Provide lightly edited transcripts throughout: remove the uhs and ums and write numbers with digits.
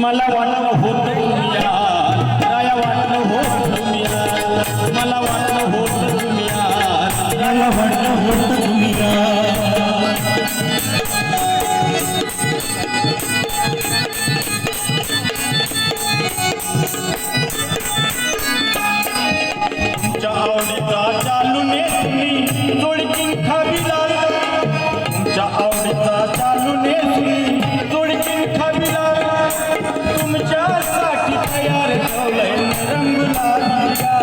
मला वाटलं होतं तुम्ही याल, राया वाटलं होतं तुम्ही याल, मला वाटलं होतं तुम्ही याल, मला वाटलं होतं तुम्ही याल. तुमच्या आवडीचा चालूने तुम्ही जोडकीन खावी लागला, तुमच्या आवडीचा चालूने तुम्ही जोडकीन खावी लागला, तुमच्यासाठी तयार ठेवलंय रंगलालिका,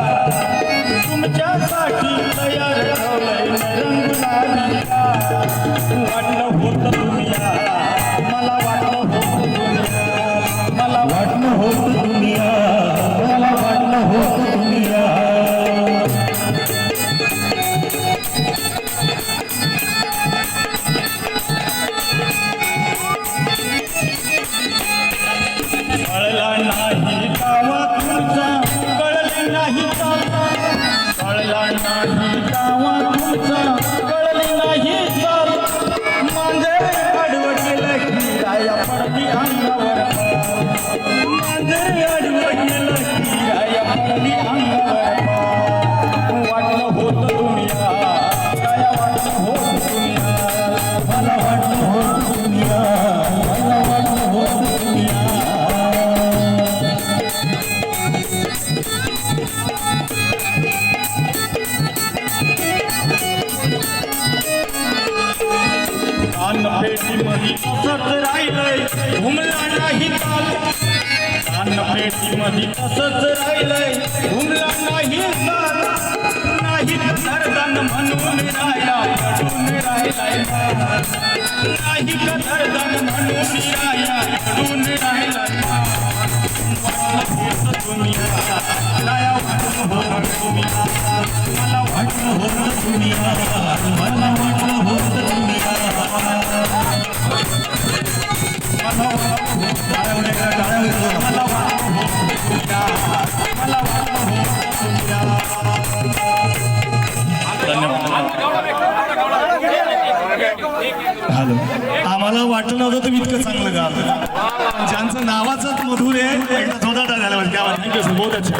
तुमच्यासाठी तयार ठेवलंय रंगलालिका. वाटलं होतं तुम्ही याल, मला वाटलं होतं तुम्ही याल, मला वाटलं होतं तुम्ही याल, मला वाटलं होतं तुम्ही याल. कळला नाही गावा तुमचा, कळले नाही चाल, कळला नाही गावा तुमचा, कळले नाही चाल. मांजर आडवं गेलं की राया पडली अंगावर पाल, मांजर आडवं गेलं की राया पडली अंगावर पाल. वाटलं होतं तुम्ही याल, राया वाटलं होतं तुम्ही याल, मला वाटलं होतं तुम्ही याल, मला वाटलं होतं तुम्ही याल. कानपेटीमध्ये तसंच राहिलंय, घुमला नाही चाल, कानपेटीमध्ये तसंच राहिलंय, घुमला नाही चाल. नाही धरधन म्हणून राया पडून राहिलाय, नाही धरधन म्हणून राया पडून राहिलाय. वाटलं होतं तुम्ही याल, राया वाटलं होतं तुम्ही याल, मला वाटलं होतं तुम्ही याल, मला वाटलं होतं तुम्ही याल. हॅलो, आम्हाला वाटलं नव्हतं तुम्ही इतकं चांगलं गाल. ज्यांचं नावाचंच मधुर आहे एकदा थोडा झाला. थँक्यू सर, बहुत अच्छा.